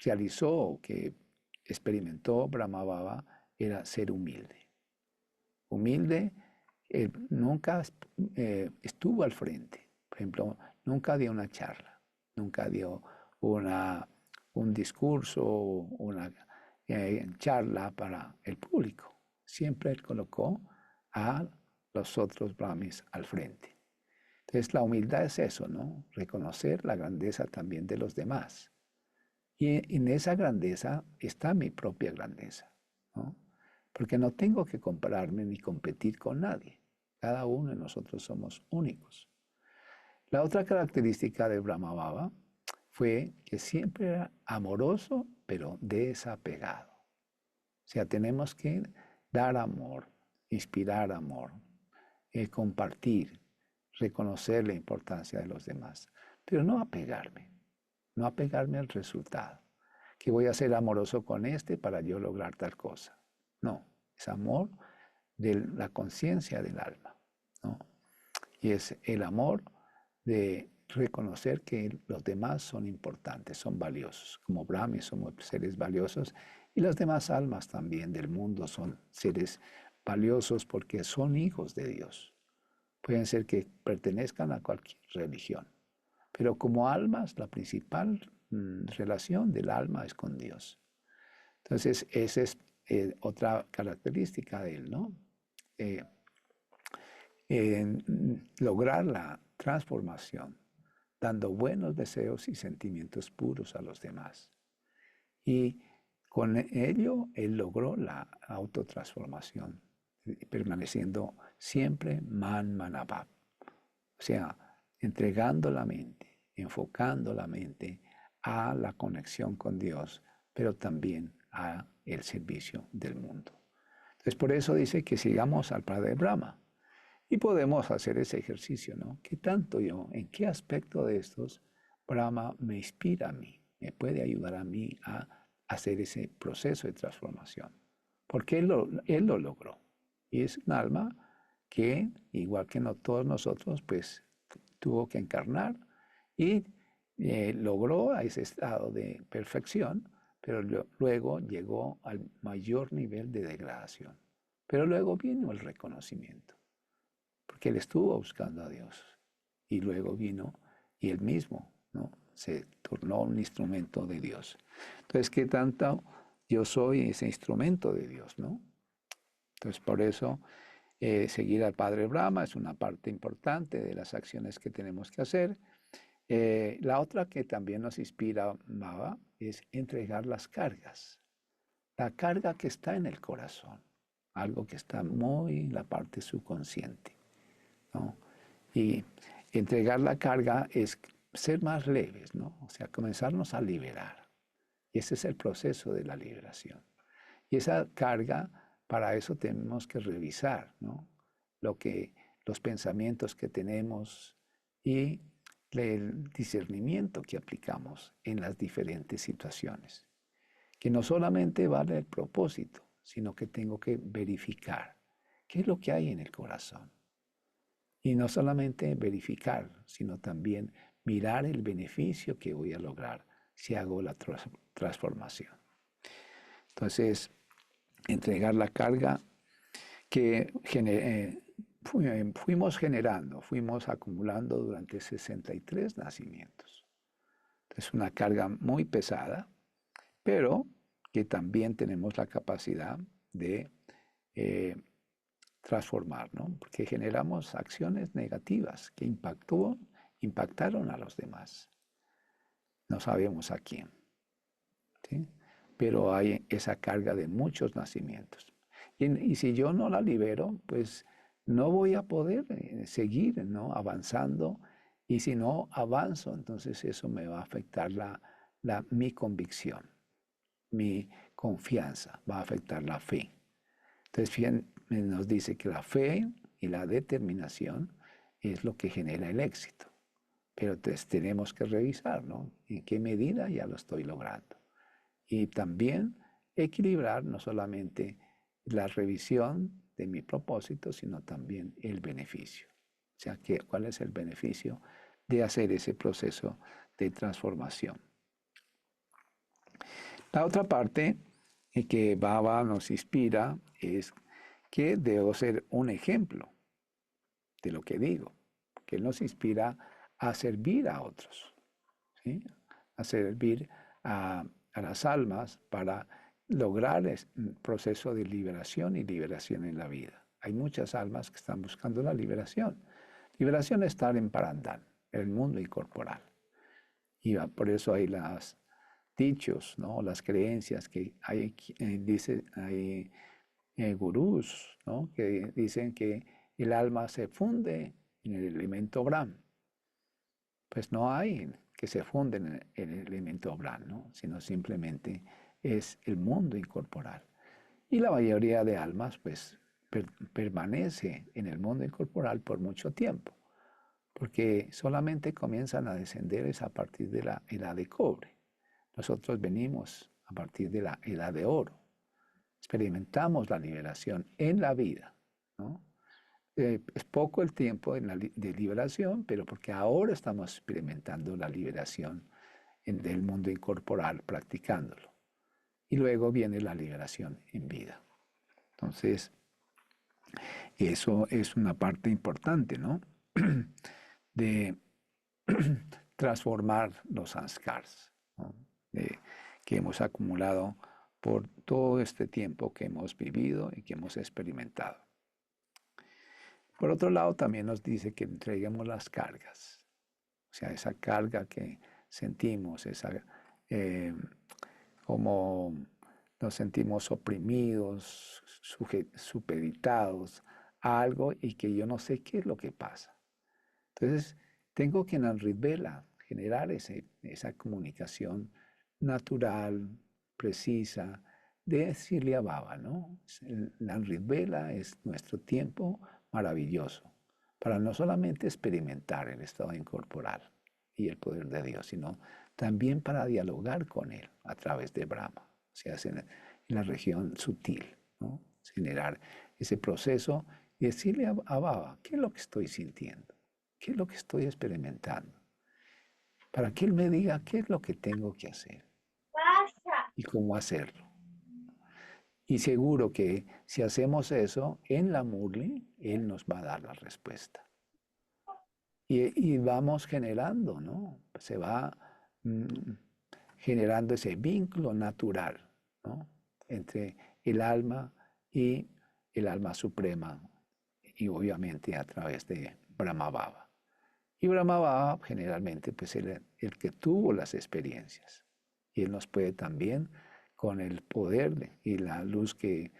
S2: realizó, que experimentó Brahma Baba era ser humilde. Humilde, nunca estuvo al frente. Por ejemplo, nunca dio una charla, nunca dio un discurso, una charla para el público. Siempre él colocó a los otros brahmis al frente. Entonces la humildad es eso, ¿no? Reconocer la grandeza también de los demás. Y en esa grandeza está mi propia grandeza, ¿no? Porque no tengo que compararme ni competir con nadie. Cada uno de nosotros somos únicos. La otra característica de Brahma Baba fue que siempre era amoroso, pero desapegado. O sea, tenemos que dar amor, inspirar amor, compartir, reconocer la importancia de los demás, pero no apegarme al resultado, que voy a ser amoroso con este para yo lograr tal cosa. No, es amor de la conciencia del alma, ¿no? Y es el amor de reconocer que los demás son importantes, son valiosos. Como Brahmi somos seres valiosos y las demás almas también del mundo son seres valiosos porque son hijos de Dios. Pueden ser que pertenezcan a cualquier religión, pero como almas la principal relación del alma es con Dios. Entonces esa es otra característica de él, ¿no? Lograr la transformación, dando buenos deseos y sentimientos puros a los demás. Y con ello él logró la autotransformación, permaneciendo siempre man manabhav. O sea, entregando la mente, enfocando la mente a la conexión con Dios, pero también a el servicio del mundo. Entonces, por eso dice que sigamos al Padre Brahma. Y podemos hacer ese ejercicio, ¿no? ¿Qué tanto yo, en qué aspecto de estos Brahma me inspira a mí, me puede ayudar a mí a hacer ese proceso de transformación? Porque él lo logró. Y es un alma que, igual que no todos nosotros, pues tuvo que encarnar y logró a ese estado de perfección, pero luego llegó al mayor nivel de degradación. Pero luego vino el reconocimiento, porque él estuvo buscando a Dios y luego vino y él mismo, ¿no?, se tornó un instrumento de Dios. Entonces, ¿qué tanto yo soy ese instrumento de Dios, no? Entonces, por eso seguir al Padre Brahma es una parte importante de las acciones que tenemos que hacer. La otra que también nos inspira Baba es entregar las cargas. La carga que está en el corazón, algo que está muy en la parte subconsciente, ¿no? Y entregar la carga es ser más leves, ¿no? O sea, comenzarnos a liberar. Y ese es el proceso de la liberación. Y esa carga, para eso tenemos que revisar, ¿no?, los pensamientos que tenemos y el discernimiento que aplicamos en las diferentes situaciones. Que no solamente vale el propósito, sino que tengo que verificar qué es lo que hay en el corazón. Y no solamente verificar, sino también mirar el beneficio que voy a lograr si hago la transformación. Entonces, entregar la carga que fuimos acumulando durante 63 nacimientos. Es una carga muy pesada, pero que también tenemos la capacidad de transformar, ¿no? Porque generamos acciones negativas que impactaron a los demás. No sabemos a quién, ¿sí? Pero hay esa carga de muchos nacimientos. Y si yo no la libero, pues no voy a poder seguir, ¿no?, avanzando. Y si no avanzo, entonces eso me va a afectar mi convicción, mi confianza, va a afectar la fe. Entonces, nos dice que la fe y la determinación es lo que genera el éxito. Pero entonces tenemos que revisar, ¿no? En qué medida ya lo estoy logrando. Y también equilibrar no solamente la revisión de mi propósito, sino también el beneficio. O sea, ¿cuál es el beneficio de hacer ese proceso de transformación? La otra parte que Baba nos inspira es que debo ser un ejemplo de lo que digo, que Él nos inspira a servir a otros, ¿sí? A servir a las almas para lograr un proceso de liberación y liberación en la vida. Hay muchas almas que están buscando la liberación. Liberación es estar en Parandán, en el mundo incorporal. Y por eso hay los dichos, ¿no? Las creencias que hay, hay gurús, ¿no? Que dicen que el alma se funde en el elemento Brahman. Pues no hay que se funde en el elemento Brahman, ¿no? Sino simplemente es el mundo incorporal. Y la mayoría de almas pues permanece en el mundo incorporal por mucho tiempo, porque solamente comienzan a descender es a partir de la edad de cobre. Nosotros venimos a partir de la edad de oro. Experimentamos la liberación en la vida, ¿no? Es poco el tiempo de liberación, pero porque ahora estamos experimentando la liberación del mundo incorporal, practicándolo. Y luego viene la liberación en vida. Entonces, eso es una parte importante, ¿no? De transformar los sanskars, ¿no? Que hemos acumulado por todo este tiempo que hemos vivido y que hemos experimentado. Por otro lado, también nos dice que entreguemos las cargas, o sea, esa carga que sentimos, como nos sentimos oprimidos, supeditados a algo y que yo no sé qué es lo que pasa. Entonces, tengo que en Amrit-Vela generar esa comunicación natural, precisa, de decirle a Baba, ¿no? La Amrit-Vela es nuestro tiempo maravilloso para no solamente experimentar el estado incorporal y el poder de Dios, sino también para dialogar con Él a través de Brahma, o sea, en la región sutil, ¿no? Generar ese proceso y decirle a Baba, ¿qué es lo que estoy sintiendo? ¿Qué es lo que estoy experimentando? Para que Él me diga qué es lo que tengo que hacer y cómo hacerlo. Y seguro que si hacemos eso en la Murli, Él nos va a dar la respuesta. Y vamos generando, ¿no? Se va generando ese vínculo natural, ¿no? Entre el alma y el alma suprema, y obviamente a través de Brahma Baba. Y Brahma Baba generalmente pues el que tuvo las experiencias. Y Él nos puede también, con el poder y la luz que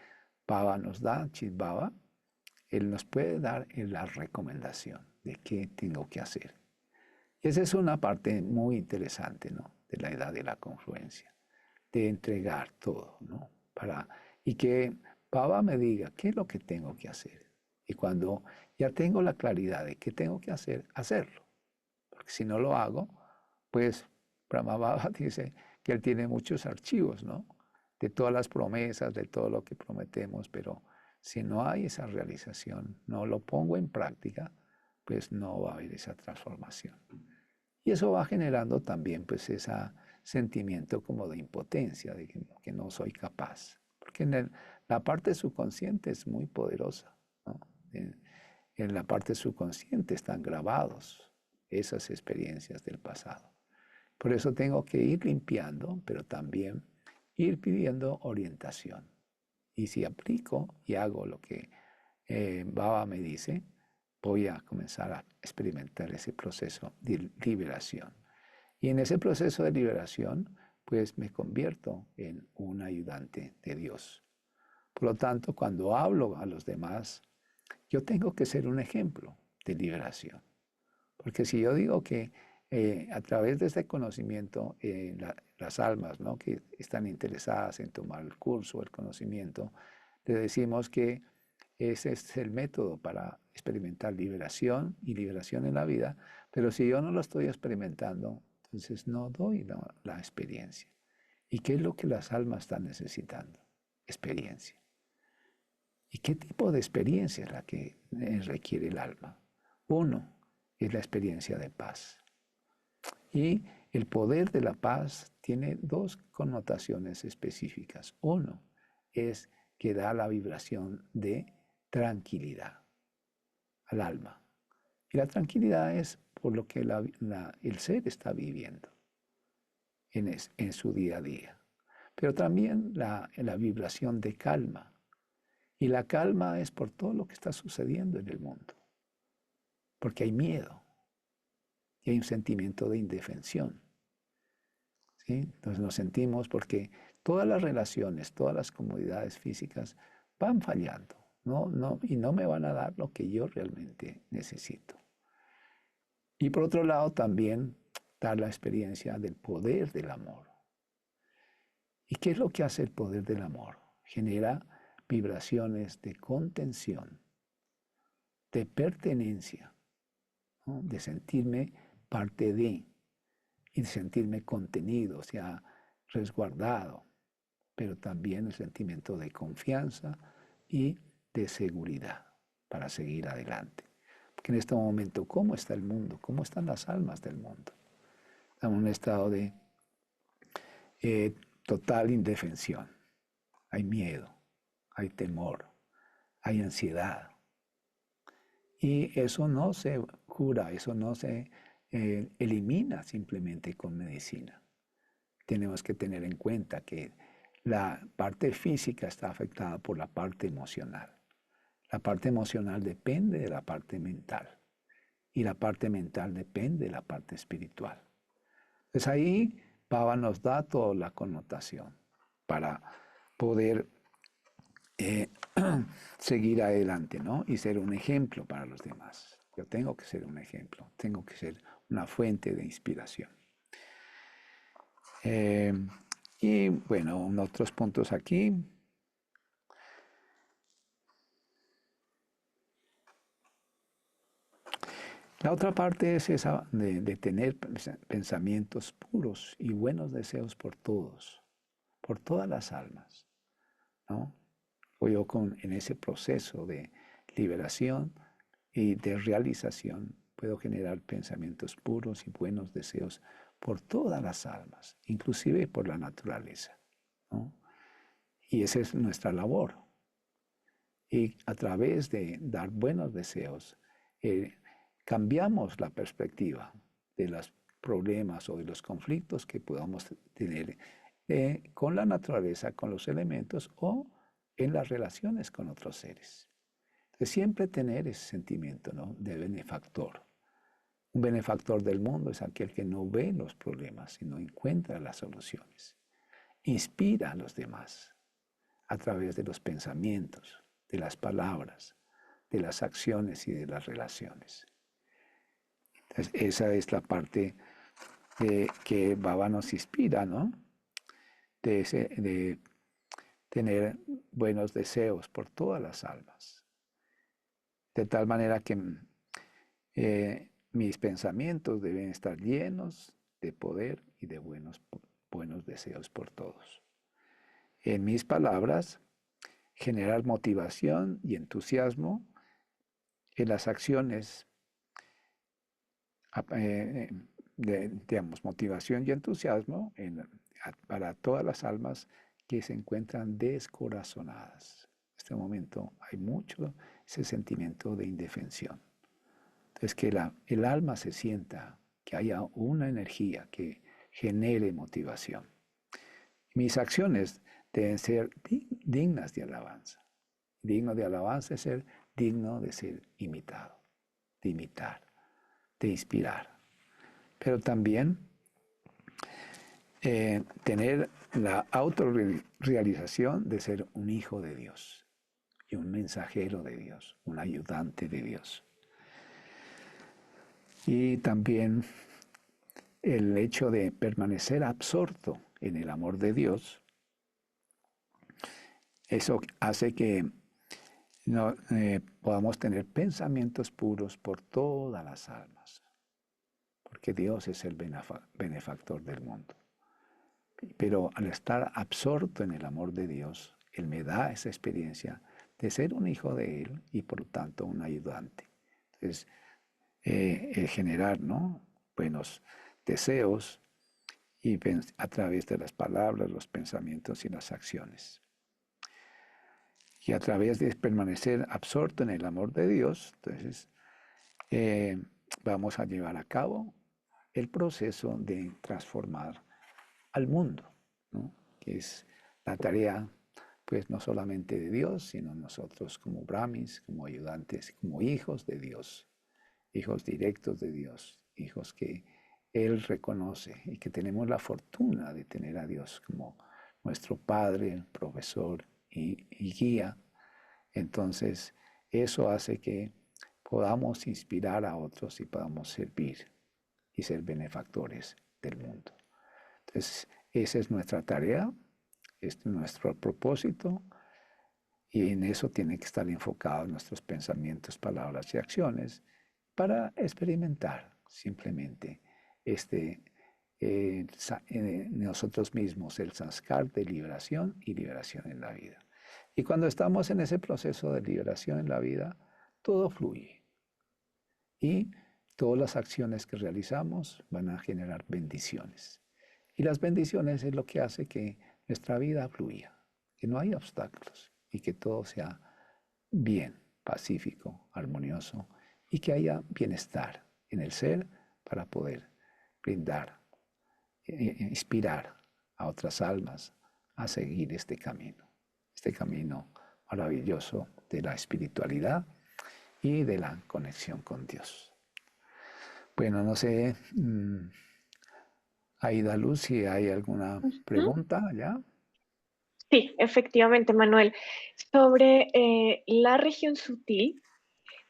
S2: Baba nos da, Chit Baba, Él nos puede dar la recomendación de qué tengo que hacer. Y esa es una parte muy interesante, ¿no? De la edad de la confluencia, de entregar todo, ¿no? Y que Baba me diga qué es lo que tengo que hacer. Y cuando ya tengo la claridad de qué tengo que hacer, hacerlo. Porque si no lo hago, pues Brahma Baba dice que él tiene muchos archivos, ¿no? De todas las promesas, de todo lo que prometemos, pero si no hay esa realización, no lo pongo en práctica, pues no va a haber esa transformación. Y eso va generando también pues ese sentimiento como de impotencia, de que no soy capaz. Porque la parte subconsciente es muy poderosa, ¿no? En la parte subconsciente están grabados esas experiencias del pasado. Por eso tengo que ir limpiando, pero también ir pidiendo orientación. Y si aplico y hago lo que Baba me dice, voy a comenzar a experimentar ese proceso de liberación. Y en ese proceso de liberación, pues me convierto en un ayudante de Dios. Por lo tanto, cuando hablo a los demás, yo tengo que ser un ejemplo de liberación. Porque si yo digo que a través de este conocimiento, las almas, ¿no? Que están interesadas en tomar el curso, el conocimiento, le decimos que ese es el método para experimentar liberación y liberación en la vida, pero si yo no lo estoy experimentando, entonces no doy la experiencia. ¿Y qué es lo que las almas están necesitando? Experiencia. ¿Y qué tipo de experiencia es la que requiere el alma? Uno es la experiencia de paz. Y el poder de la paz tiene dos connotaciones específicas. Uno es que da la vibración de tranquilidad al alma. Y la tranquilidad es por lo que el ser está viviendo en su día a día. Pero también la vibración de calma. Y la calma es por todo lo que está sucediendo en el mundo. Porque hay miedo y hay un sentimiento de indefensión. ¿Sí? Entonces nos sentimos porque todas las relaciones, todas las comodidades físicas van fallando, y no me van a dar lo que yo realmente necesito. Y por otro lado también dar la experiencia del poder del amor. ¿Y qué es lo que hace el poder del amor? Genera vibraciones de contención, de pertenencia, ¿no? De sentirme parte de, y de sentirme contenido, o sea, resguardado, pero también el sentimiento de confianza y de seguridad para seguir adelante. Porque en este momento, ¿cómo está el mundo? ¿Cómo están las almas del mundo? Estamos en un estado de total indefensión. Hay miedo, hay temor, hay ansiedad. Y eso no se cura, eso no se elimina simplemente con medicina. Tenemos que tener en cuenta que la parte física está afectada por la parte emocional. La parte emocional depende de la parte mental y la parte mental depende de la parte espiritual. Entonces ahí Baba nos da toda la connotación para poder seguir adelante, ¿no? Y ser un ejemplo para los demás. Yo tengo que ser un ejemplo, tengo que ser una fuente de inspiración. Y bueno, otros puntos aquí. La otra parte es esa de tener pensamientos puros y buenos deseos por todos, por todas las almas, ¿no? O yo en ese proceso de liberación y de realización puedo generar pensamientos puros y buenos deseos por todas las almas, inclusive por la naturaleza, ¿no? Y esa es nuestra labor. Y a través de dar buenos deseos, cambiamos la perspectiva de los problemas o de los conflictos que podamos tener con la naturaleza, con los elementos o en las relaciones con otros seres. Entonces, siempre tener ese sentimiento, ¿no?, de benefactor. Un benefactor del mundo es aquel que no ve los problemas, sino encuentra las soluciones. Inspira a los demás a través de los pensamientos, de las palabras, de las acciones y de las relaciones. Entonces, esa es la parte que Baba nos inspira, ¿no? De tener buenos deseos por todas las almas. De tal manera que mis pensamientos deben estar llenos de poder y de buenos deseos por todos. En mis palabras, generar motivación y entusiasmo en las acciones, digamos, motivación y entusiasmo para todas las almas que se encuentran descorazonadas. En este momento hay mucho ese sentimiento de indefensión. Entonces, que el alma se sienta, que haya una energía que genere motivación. Mis acciones deben ser dignas de alabanza. Digno de alabanza es ser digno de ser imitado, de imitar, de inspirar. Pero también tener la autorrealización de ser un hijo de Dios y un mensajero de Dios, un ayudante de Dios. Y también el hecho de permanecer absorto en el amor de Dios Eso hace que podamos tener pensamientos puros por todas las almas, porque Dios es el benefactor del mundo. Pero al estar absorto en el amor de Dios, Él me da esa experiencia de ser un hijo de Él y por lo tanto un ayudante. Entonces, generar, ¿no?, buenos deseos y a través de las palabras, los pensamientos y las acciones. Y a través de permanecer absorto en el amor de Dios, entonces vamos a llevar a cabo el proceso de transformar al mundo, ¿no?, que es la tarea, pues no solamente de Dios, sino nosotros como brahmis, como ayudantes, como hijos de Dios, hijos directos de Dios, hijos que Él reconoce y que tenemos la fortuna de tener a Dios como nuestro Padre, profesor y guía. Entonces, eso hace que podamos inspirar a otros y podamos servir y ser benefactores del mundo. Entonces, esa es nuestra tarea, este es nuestro propósito, y en eso tienen que estar enfocados nuestros pensamientos, palabras y acciones para experimentar simplemente nosotros mismos el sanskar de liberación y liberación en la vida. Y cuando estamos en ese proceso de liberación en la vida, todo fluye. Y todas las acciones que realizamos van a generar bendiciones. Y las bendiciones es lo que hace que nuestra vida fluya, que no haya obstáculos y que todo sea bien, pacífico, armonioso y que haya bienestar en el ser para poder brindar, inspirar a otras almas a seguir este camino maravilloso de la espiritualidad y de la conexión con Dios. Bueno, no sé, Aida Luz, si hay alguna
S1: Ujú.
S2: pregunta ya.
S1: Sí, efectivamente, Manuel. Sobre la región sutil,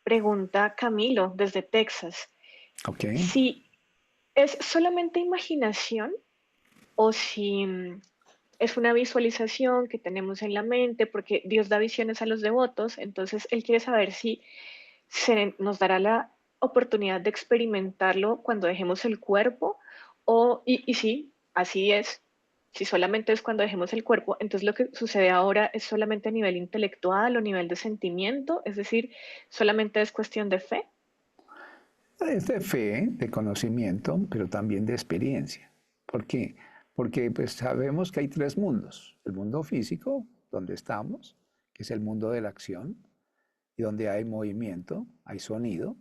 S1: pregunta Camilo desde Texas.
S2: Ok.
S1: Si es solamente imaginación o si es una visualización que tenemos en la mente, porque Dios da visiones a los devotos, entonces Él quiere saber si nos dará la oportunidad de experimentarlo cuando dejemos el cuerpo, y sí, así es. Si solamente es cuando dejemos el cuerpo, entonces lo que sucede ahora es solamente a nivel intelectual o nivel de sentimiento, es decir, solamente es cuestión de fe.
S2: Es de fe, de conocimiento, pero también de experiencia. ¿Por qué? Porque pues sabemos que hay tres mundos. El mundo físico, donde estamos, que es el mundo de la acción, y donde hay movimiento, hay sonido,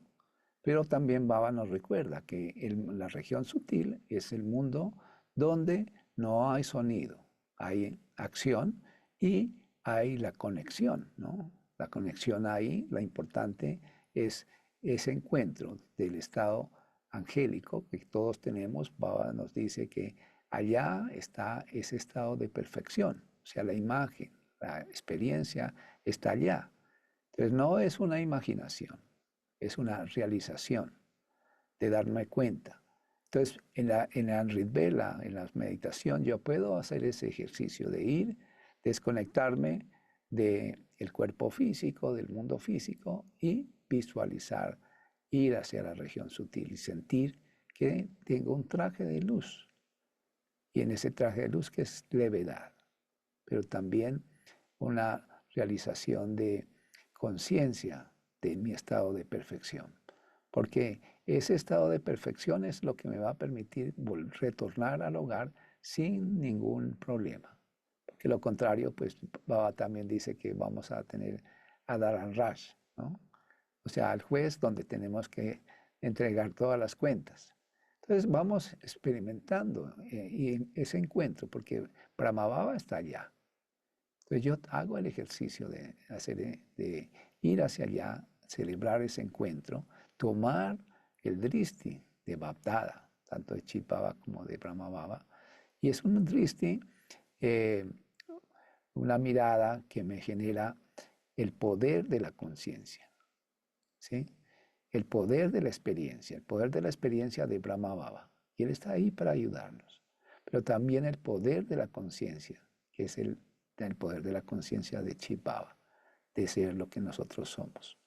S2: pero también Baba nos recuerda que la región sutil es el mundo donde no hay sonido, hay acción y hay la conexión, ¿no? La conexión ahí, la importante es ese encuentro del estado angélico que todos tenemos. Baba nos dice que allá está ese estado de perfección, o sea, la imagen, la experiencia está allá. Entonces no es una imaginación, es una realización de darme cuenta. Entonces, en la Ritvela, en la meditación, yo puedo hacer ese ejercicio de ir, desconectarme del cuerpo físico, del mundo físico y visualizar, ir hacia la región sutil y sentir que tengo un traje de luz. Y en ese traje de luz que es levedad, pero también una realización de conciencia de mi estado de perfección. Porque ese estado de perfección es lo que me va a permitir retornar al hogar sin ningún problema. Porque lo contrario, pues Baba también dice que vamos a tener a Dharan Rash, ¿no? O sea, al juez donde tenemos que entregar todas las cuentas. Entonces vamos experimentando y ese encuentro, porque Brahmababa está allá. Entonces yo hago el ejercicio de ir hacia allá, celebrar ese encuentro, tomar el dristi de Bapdada, tanto de Chipava como de Brahmababa, y es un dristi, eh, una mirada que me genera el poder de la conciencia, ¿sí? El poder de la experiencia, el poder de la experiencia de Brahmababa, y él está ahí para ayudarnos, pero también el poder de la conciencia, que es el el poder de la conciencia de Chipava, de ser lo que nosotros somos.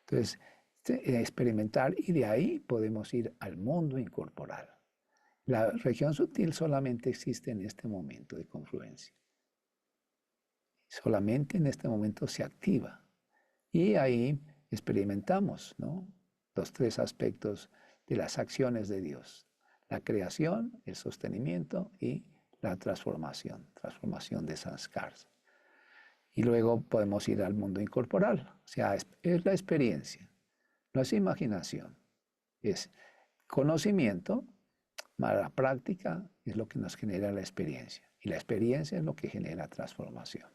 S2: Entonces, experimentar y de ahí podemos ir al mundo incorporal. La región sutil solamente existe en este momento de confluencia. Solamente en este momento se activa. Y ahí experimentamos, ¿no?, los tres aspectos de las acciones de Dios: la creación, el sostenimiento y la transformación de sanskars. Y luego podemos ir al mundo incorporal, o sea, es la experiencia, no es imaginación, es conocimiento, más la práctica es lo que nos genera la experiencia. Y la experiencia es lo que genera transformación.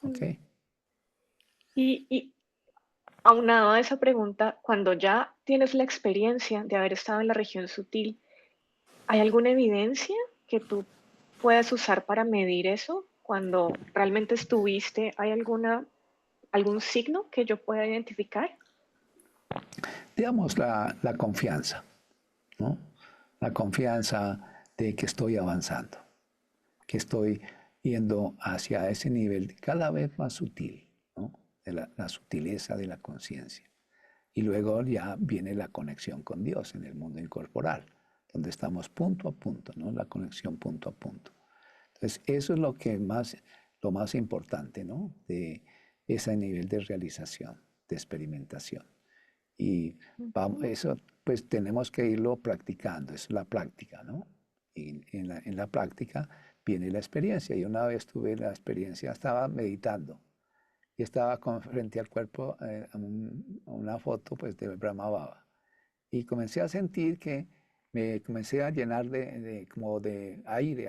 S2: ¿Ok?
S1: Y aunado a esa pregunta, cuando ya tienes la experiencia de haber estado en la región sutil, ¿hay alguna evidencia que tú puedas usar para medir eso? Cuando realmente estuviste, ¿hay algún signo que yo pueda identificar?
S2: Digamos la confianza, ¿no? La confianza de que estoy avanzando, que estoy yendo hacia ese nivel cada vez más sutil, ¿no?, de la sutileza de la conciencia. Y luego ya viene la conexión con Dios en el mundo incorporal, donde estamos punto a punto, ¿no?, la conexión punto a punto. Entonces, eso es lo más importante, ¿no?, de ese nivel de realización, de experimentación. Y eso, pues tenemos que irlo practicando, es la práctica, ¿no? Y en la práctica viene la experiencia. Y una vez tuve la experiencia, estaba meditando y estaba frente al cuerpo, a una foto pues de Brahma Baba. Y comencé a sentir que me comencé a llenar como de aire,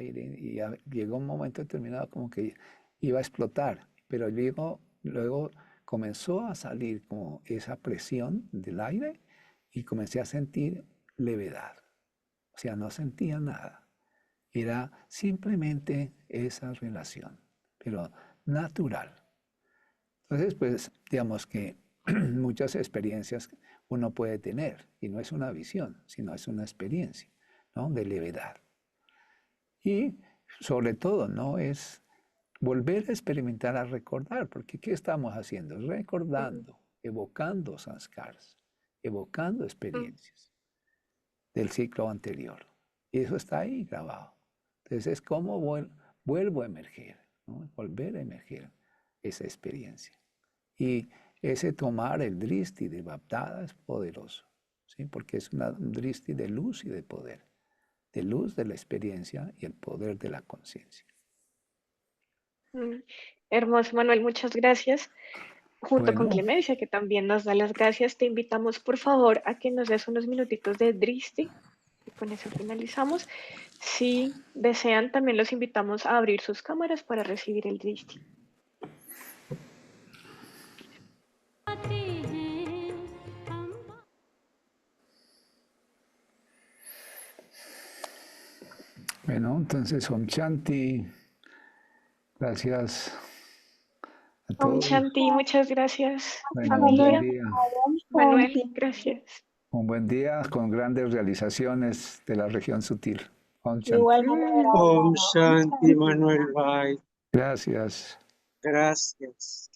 S2: y llegó un momento determinado como que iba a explotar, pero luego comenzó a salir como esa presión del aire y comencé a sentir levedad, o sea, no sentía nada, era simplemente esa relación, pero natural. Entonces, pues, digamos que muchas experiencias uno puede tener, y no es una visión, sino es una experiencia, ¿no?, de levedad. Y sobre todo, ¿no?, es volver a experimentar, a recordar, porque ¿qué estamos haciendo? Recordando, evocando sanskars, evocando experiencias del ciclo anterior. Y eso está ahí grabado. Entonces es como vuelvo a emerger, ¿no?, volver a emerger esa experiencia. Y ese tomar el dristi de Bapdada es poderoso, ¿sí?, porque es un dristi de luz y de poder, de luz de la experiencia y el poder de la conciencia.
S1: Mm, Hermoso, Manuel, muchas gracias. Junto con
S2: Bueno,
S1: Clemencia, que también nos da las gracias, te invitamos por favor a que nos des unos minutitos de Dristi y con eso finalizamos. Si desean, también los invitamos a abrir sus cámaras para recibir el Dristi.
S2: bueno, entonces Om Shanti, gracias a
S1: Om
S2: todos.
S1: Shanti, muchas gracias,
S2: Bueno, un buen
S1: familia.
S2: día.
S1: Manuel, gracias.
S2: Un buen día con grandes realizaciones de la región sutil. Om Shanti.
S3: Igualmente, gracias.
S4: Om Shanti, Manuel Bhai.
S2: Gracias.
S4: Gracias.